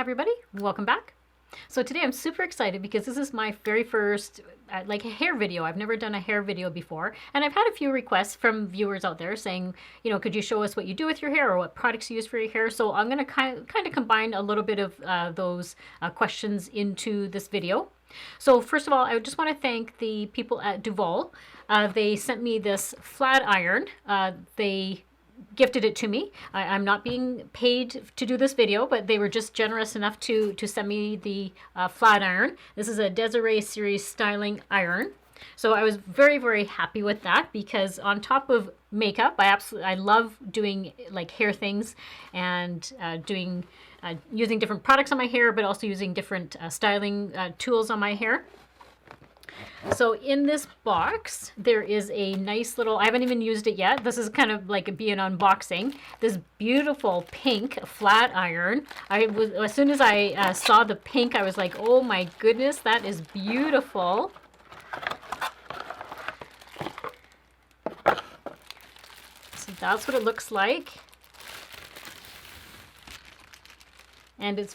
everybody, welcome back. So today I'm super excited because this is my very first like a hair video. I've never done a hair video before, and I've had a few requests from viewers out there saying, you know, could you show us what you do with your hair or what products you use for your hair? So I'm going to kind of combine a little bit of those questions into this video. So first of all, I just want to thank the people at Duvolle. They sent me this flat iron. They gifted it to me. I'm not being paid to do this video, but they were just generous enough to send me the flat iron. This is a Desiree series styling iron. So I was very, very happy with that because on top of makeup, I love doing like hair things and using different products on my hair, but also using different styling tools on my hair. So in this box, there is a nice little, I haven't even used it yet. This is kind of like an unboxing. This beautiful pink flat iron. As soon as I saw the pink, I was like, oh my goodness, that is beautiful. So that's what it looks like. And it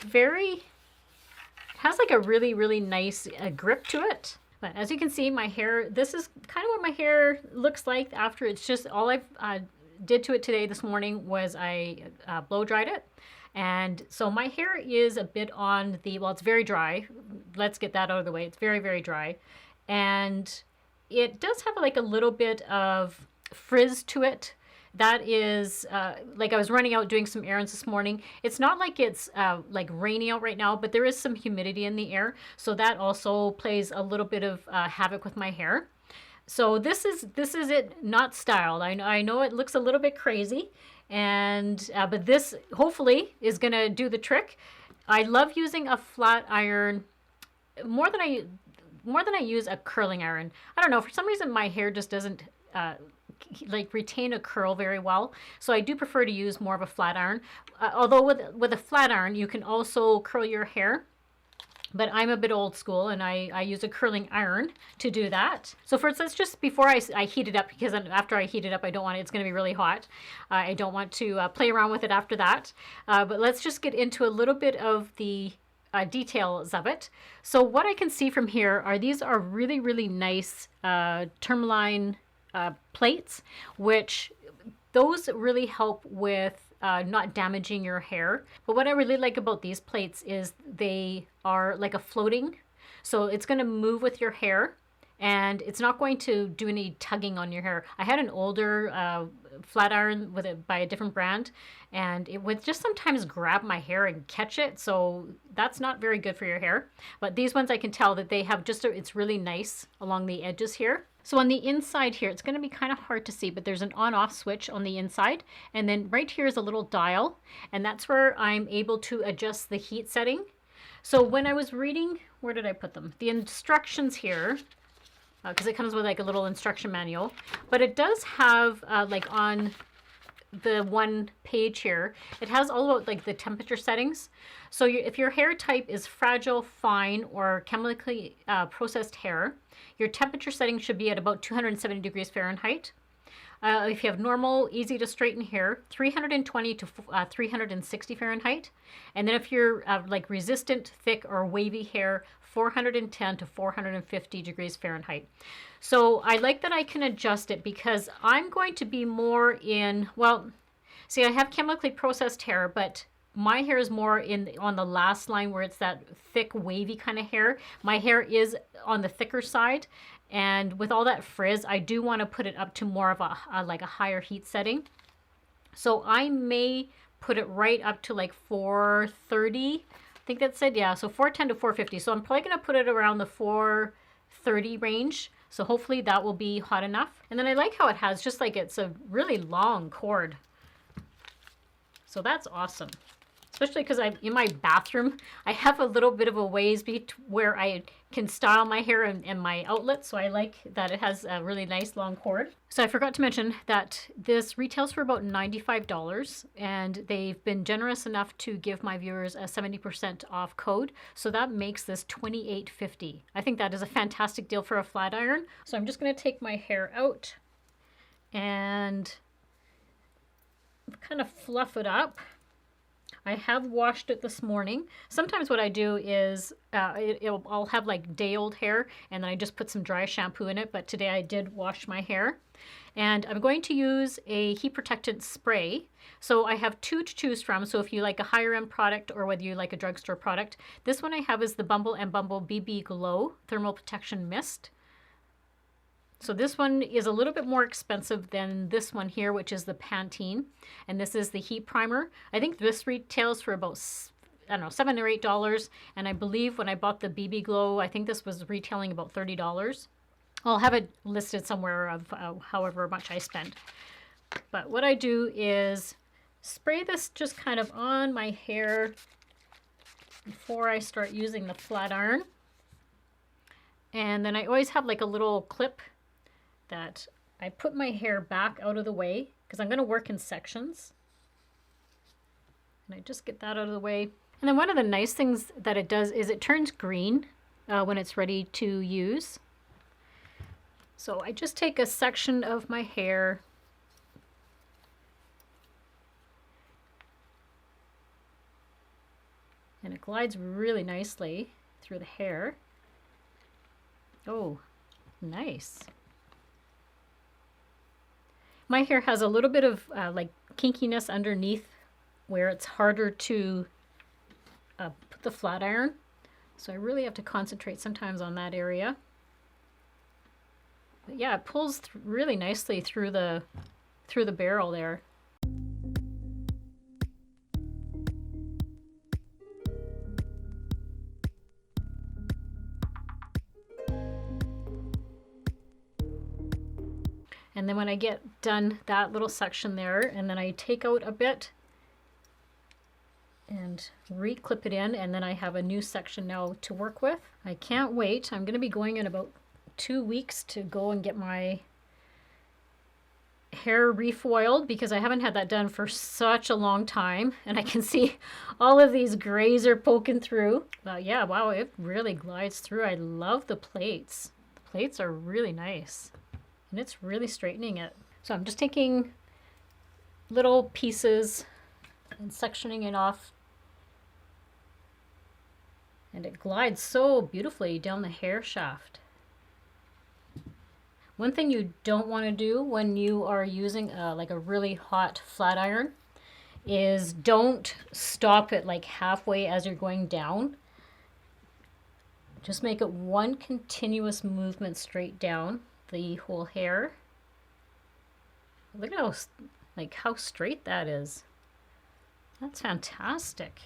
has like a really, really nice grip to it. But as you can see, my hair, this is kind of what my hair looks like after it's just, all I did to it this morning was I blow dried it. And so my hair is a bit on the, well, it's very dry. Let's get that out of the way. It's very, very dry. And it does have like a little bit of frizz to it. That is, like I was running out doing some errands this morning. It's not like it's like rainy out right now, but there is some humidity in the air. So that also plays a little bit of havoc with my hair. So this is it not styled. I know it looks a little bit crazy, and but this hopefully is gonna do the trick. I love using a flat iron more than I use a curling iron. I don't know, for some reason my hair just doesn't like retain a curl very well, so I do prefer to use more of a flat iron. Although with a flat iron you can also curl your hair, but I'm a bit old school and I use a curling iron to do that. So first, let's just, before I heat it up, because after I heat it up, I don't want it, it's going to be really hot. I don't want to play around with it after that. But let's just get into a little bit of the details of it. So what I can see from here are these are really, really nice tourmaline plates, which those really help with not damaging your hair. But what I really like about these plates is they are like a floating, so it's going to move with your hair and it's not going to do any tugging on your hair. I had an older flat iron by a different brand, and it would just sometimes grab my hair and catch it, so that's not very good for your hair. But these ones, I can tell that they have just it's really nice along the edges here. So on the inside here, it's going to be kind of hard to see, but there's an on-off switch on the inside, and then right here is a little dial, and that's where I'm able to adjust the heat setting. So when I was reading, where did I put them? The instructions here, because it comes with like a little instruction manual, but it does have like on the one page here, it has all about like the temperature settings. So if your hair type is fragile, fine, or chemically processed hair, your temperature setting should be at about 270 degrees Fahrenheit. If you have normal, easy to straighten hair, 320 to 360 Fahrenheit. And then if you're like resistant, thick, or wavy hair, 410 to 450 degrees Fahrenheit. So I like that I can adjust it because I'm going to be more in, well, see, I have chemically processed hair, but my hair is more on the last line where it's that thick, wavy kind of hair. My hair is on the thicker side, and with all that frizz, I do want to put it up to more of like a higher heat setting. So I may put it right up to like 430. I think that said, yeah, so 410 to 450. So I'm probably going to put it around the 430 range. So hopefully that will be hot enough. And then I like how it has just like, it's a really long cord. So that's awesome. Especially because in my bathroom, I have a little bit of a ways where I can style my hair and my outlet. So I like that it has a really nice long cord. So I forgot to mention that this retails for about $95, and they've been generous enough to give my viewers a 70% off code. So that makes this $28.50. I think that is a fantastic deal for a flat iron. So I'm just going to take my hair out and kind of fluff it up. I have washed it this morning. Sometimes what I do is I'll have like day old hair and then I just put some dry shampoo in it. But today I did wash my hair. And I'm going to use a heat protectant spray. So I have two to choose from. So if you like a higher end product or whether you like a drugstore product, this one I have is the Bumble and Bumble BB Glow Thermal Protection Mist. So this one is a little bit more expensive than this one here, which is the Pantene. And this is the heat primer. I think this retails for about, I don't know, $7 or $8. And I believe when I bought the BB Glow, I think this was retailing about $30. I'll have it listed somewhere of however much I spend. But what I do is spray this just kind of on my hair before I start using the flat iron. And then I always have like a little clip that I put my hair back out of the way because I'm going to work in sections. And I just get that out of the way. And then one of the nice things that it does is it turns green when it's ready to use. So I just take a section of my hair and it glides really nicely through the hair. Oh, nice. My hair has a little bit of like kinkiness underneath where it's harder to put the flat iron. So I really have to concentrate sometimes on that area. But yeah, it pulls really nicely through the barrel there. And then when I get done that little section there, and then I take out a bit and re-clip it in, and then I have a new section now to work with. I can't wait. I'm going to be going in about 2 weeks to go and get my hair refoiled because I haven't had that done for such a long time, and I can see all of these grays are poking through. But yeah, wow, it really glides through. I love the plaits. The plaits are really nice, and it's really straightening it. So I'm just taking little pieces and sectioning it off, and it glides so beautifully down the hair shaft. One thing you don't want to do when you are using like a really hot flat iron is don't stop it like halfway as you're going down. Just make it one continuous movement straight down the whole hair. Look at how straight that is. That's fantastic.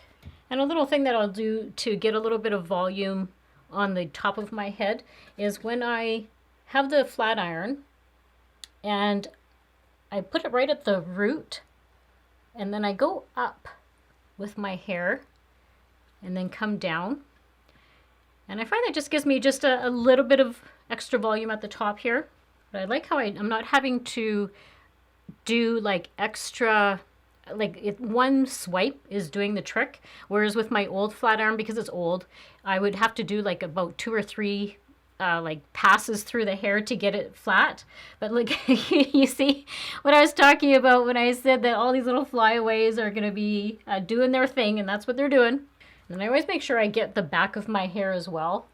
And a little thing that I'll do to get a little bit of volume on the top of my head is when I have the flat iron and I put it right at the root, and then I go up with my hair and then come down. And I find that just gives me just a little bit of extra volume at the top here. But I like how I'm not having to do like extra, like one swipe is doing the trick. Whereas with my old flat iron, because it's old, I would have to do like about 2 or 3 like passes through the hair to get it flat. But look, you see what I was talking about when I said that all these little flyaways are going to be doing their thing, and that's what they're doing. And I always make sure I get the back of my hair as well.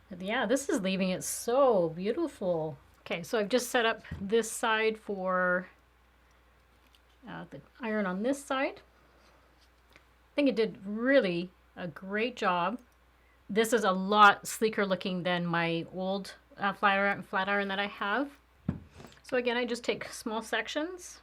But yeah, this is leaving it so beautiful. Okay, so I've just set up this side for the iron on this side. I think it did really a great job. This is a lot sleeker looking than my old flat iron that I have. So again, I just take small sections.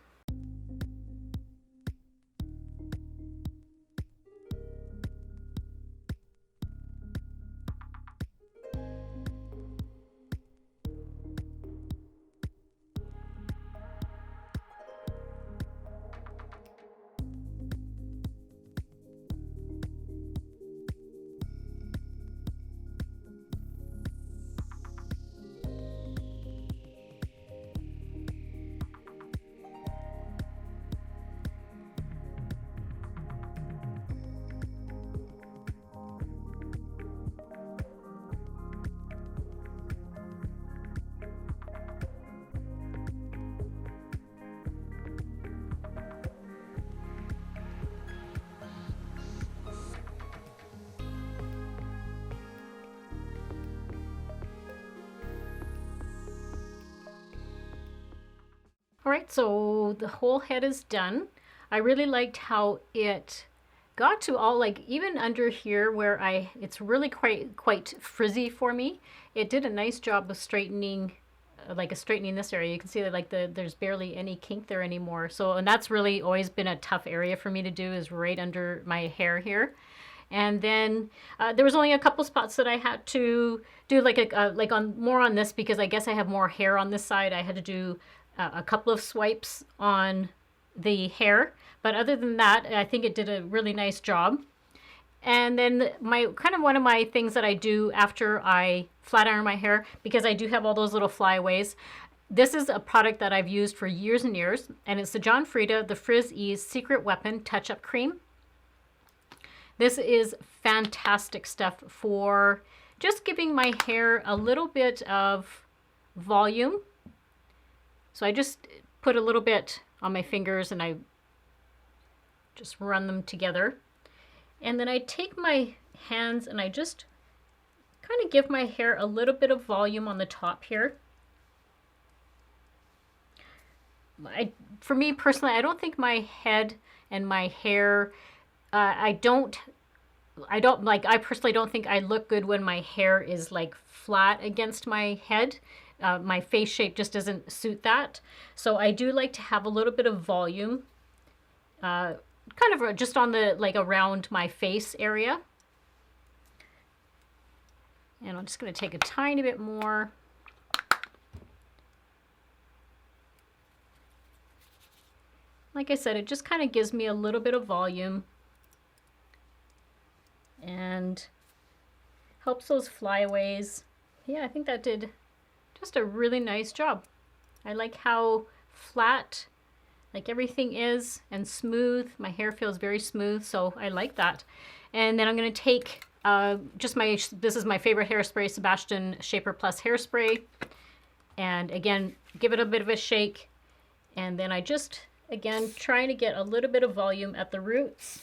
All right, so the whole head is done. I really liked how it got to all, like, even under here where it's really quite frizzy for me. It did a nice job of straightening, straightening this area. You can see that like there's barely any kink there anymore. So, and that's really always been a tough area for me to do, is right under my hair here. And then there was only a couple spots that I had to do like more on this, because I guess I have more hair on this side. I had to do a couple of swipes on the hair, but other than that, I think it did a really nice job. And then one of my things that I do after I flat iron my hair, because I do have all those little flyaways. This is a product that I've used for years and years, and it's the John Frieda the Frizz Ease Secret Weapon Touch-Up Cream. This is fantastic stuff for just giving my hair a little bit of volume. So I just put a little bit on my fingers and I just run them together. And then I take my hands and I just kind of give my hair a little bit of volume on the top here. For me personally, I don't think my head and my hair, I personally don't think I look good when my hair is like flat against my head. My face shape just doesn't suit that. So I do like to have a little bit of volume, kind of just on the, like around my face area. And I'm just going to take a tiny bit more. Like I said, it just kind of gives me a little bit of volume and helps those flyaways. Yeah, I think that did just a really nice job. I like how flat like everything is and smooth. My hair feels very smooth, so I like that. And then I'm going to take this is my favorite hairspray, Sebastian Shaper Plus hairspray. And again, give it a bit of a shake. And then I just, again, trying to get a little bit of volume at the roots.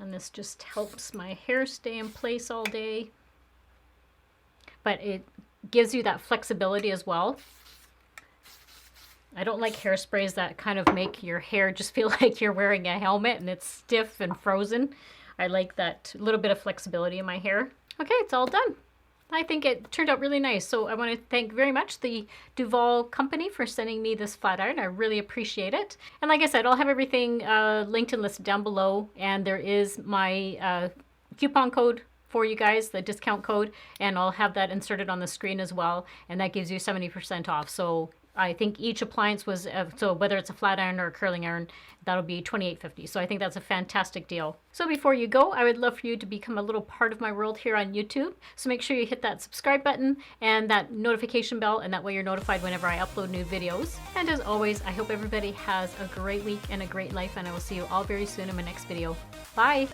And this just helps my hair stay in place all day. But it gives you that flexibility as well. I don't like hairsprays that kind of make your hair just feel like you're wearing a helmet and it's stiff and frozen. I like that little bit of flexibility in my hair. Okay, it's all done. I think it turned out really nice. So I want to thank very much the Duvolle company for sending me this flat iron. I really appreciate it. And like I said, I'll have everything linked and listed down below. And there is my coupon code for you guys, the discount code, and I'll have that inserted on the screen as well. And that gives you 70% off. So I think each appliance was, so whether it's a flat iron or a curling iron, that'll be $28.50. So I think that's a fantastic deal. So before you go, I would love for you to become a little part of my world here on YouTube. So make sure you hit that subscribe button and that notification bell, and that way you're notified whenever I upload new videos. And as always, I hope everybody has a great week and a great life, and I will see you all very soon in my next video. Bye!